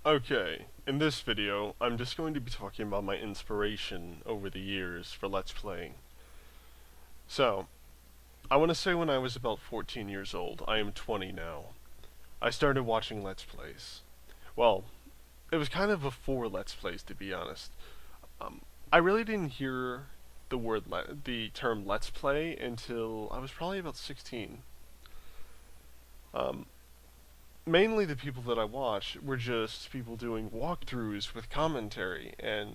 Okay, in this video, I'm just going to be talking about my inspiration over the years for Let's Playing. So, I want to say when I was about 14 years old, I am 20 now, I started watching Let's Plays. Well, it was kind of before Let's Plays, to be honest. I really didn't hear the term Let's Play until I was probably about 16. Um, Mainly the people that I watched were just people doing walkthroughs with commentary, and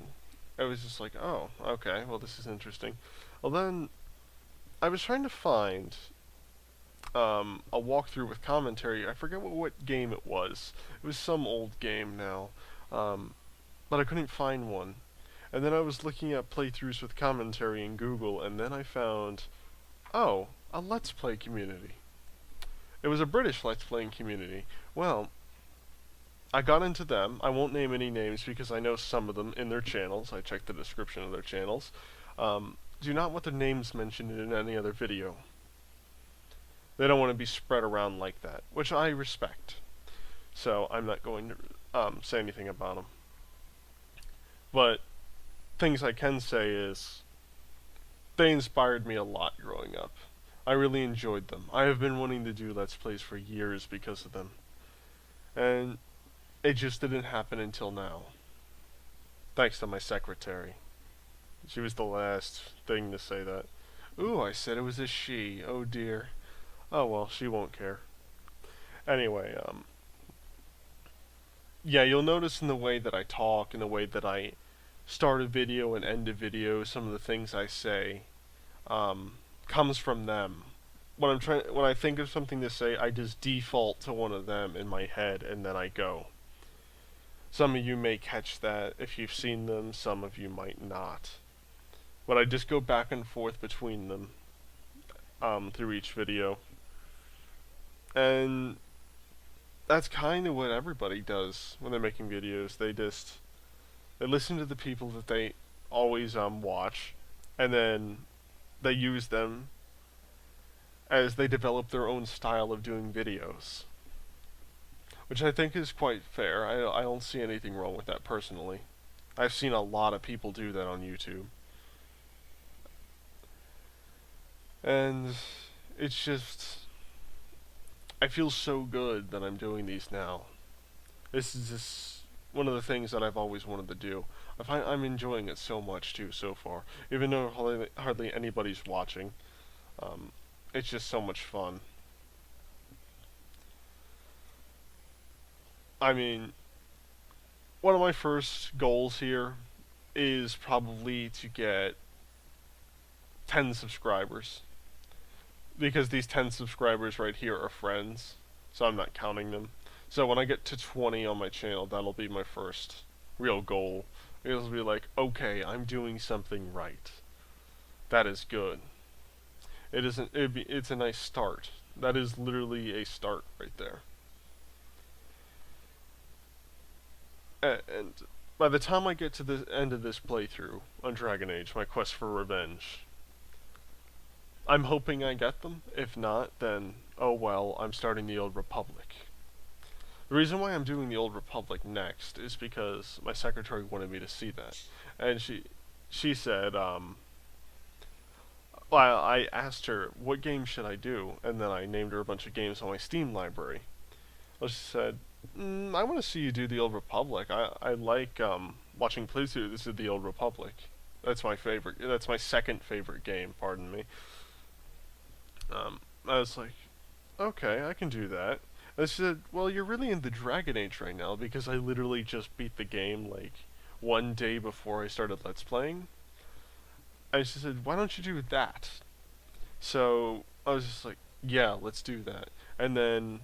I was just like, oh, okay, well, this is interesting. Well, then I was trying to find a walkthrough with commentary. I forget what game it was. It was some old game now, um, but I couldn't find one. And then I was looking at playthroughs with commentary in Google, and then I found, oh, a Let's Play community. It was a British Let's Playing community. Well, I got into them. I won't name any names because I know some of them in their channels. I checked the description of their channels. Do not want their names mentioned in any other video. They don't want to be spread around like that, which I respect. So I'm not going to say anything about them. But things I can say is they inspired me a lot growing up. I really enjoyed them. I have been wanting to do Let's Plays for years because of them. And it just didn't happen until now. Thanks to my secretary. She was the last thing to say that. Ooh, I said it was a she. Oh dear. Oh well, she won't care. Anyway, yeah, you'll notice in the way that I talk, in the way that I start a video and end a video, some of the things I say, comes from them. When I think of something to say, I just default to one of them in my head, and then I go. Some of you may catch that if you've seen them, some of you might not. But I just go back and forth between them through each video. And that's kind of what everybody does when they're making videos. They listen to the people that they always watch, and then they use them as they develop their own style of doing videos. Which I think is quite fair. I don't see anything wrong with that personally. I've seen a lot of people do that on YouTube. And it's just, I feel so good that I'm doing these now. This is just one of the things that I've always wanted to do. I'm enjoying it so much too so far. Even though hardly anybody's watching. It's just so much fun. I mean, one of my first goals here is probably to get 10 subscribers. Because these 10 subscribers right here are friends, so I'm not counting them. So when I get to 20 on my channel, that'll be my first real goal. It'll be like, okay, I'm doing something right. That is good. It's a nice start. That is literally a start right there. And by the time I get to the end of this playthrough on Dragon Age, my quest for revenge, I'm hoping I get them. If not, then oh well, I'm starting the Old Republic. The reason why I'm doing the Old Republic next is because my secretary wanted me to see that. And she said, well, I asked her, what game should I do? And then I named her a bunch of games on my Steam library. Well, she said, I want to see you do the Old Republic. I like watching playthroughs of the Old Republic. That's my favorite. That's my second favorite game, pardon me. I was like, okay, I can do that. And she said, well, you're really in the Dragon Age right now because I literally just beat the game like one day before I started Let's Playing. And she said, why don't you do that? So I was just like, yeah, let's do that. And then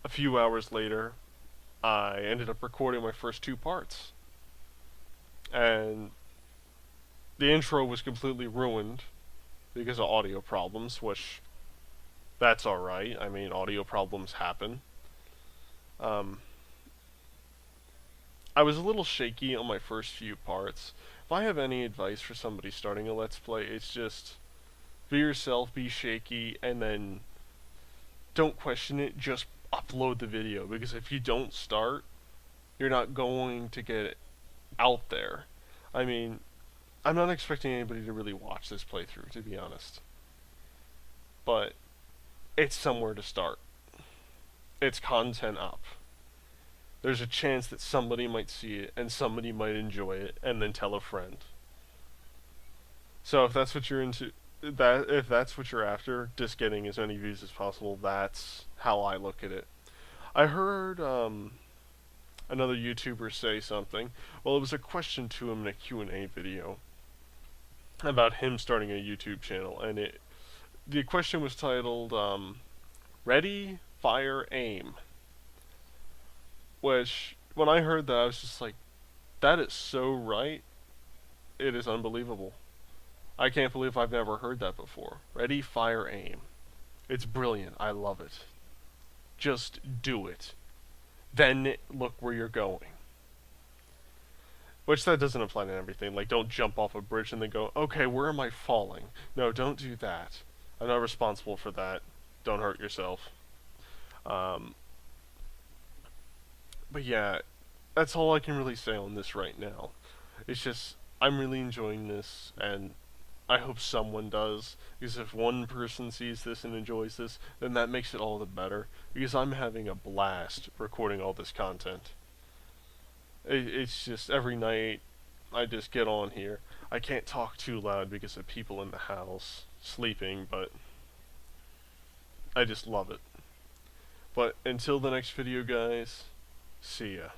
a few hours later, I ended up recording my first two parts. And the intro was completely ruined because of audio problems, which that's alright. I mean, audio problems happen. Um, I was a little shaky on my first few parts. If I have any advice for somebody starting a Let's Play, it's just be yourself, be shaky, and then don't question it, just upload the video. Because if you don't start, You're not going to get it out there. I mean, I'm not expecting anybody to really watch this playthrough, to be honest. But it's somewhere to start. It's content up. There's a chance that somebody might see it and somebody might enjoy it and then tell a friend. So if that's what you're into, that if that's what you're after, just getting as many views as possible, that's how I look at it. I heard another YouTuber say something. Well, it was a question to him in a Q&A video about him starting a YouTube channel, and the question was titled "Ready, Fire, Aim," which when I heard that, I was just like, that is so right. It is unbelievable. I can't believe I've never heard that before. Ready, fire, aim. It's brilliant. I love it. Just do it. Then look where you're going. Which that doesn't apply to everything. Like, don't jump off a bridge and then go, okay, where am I falling? No, don't do that. I'm not responsible for that. Don't hurt yourself. Um, but yeah, that's all I can really say on this right now. It's just, I'm really enjoying this, and I hope someone does, because if one person sees this and enjoys this, then that makes it all the better, because I'm having a blast recording all this content. It's just every night I just get on here. I can't talk too loud because of people in the house sleeping, but I just love it. But until the next video, guys, see ya.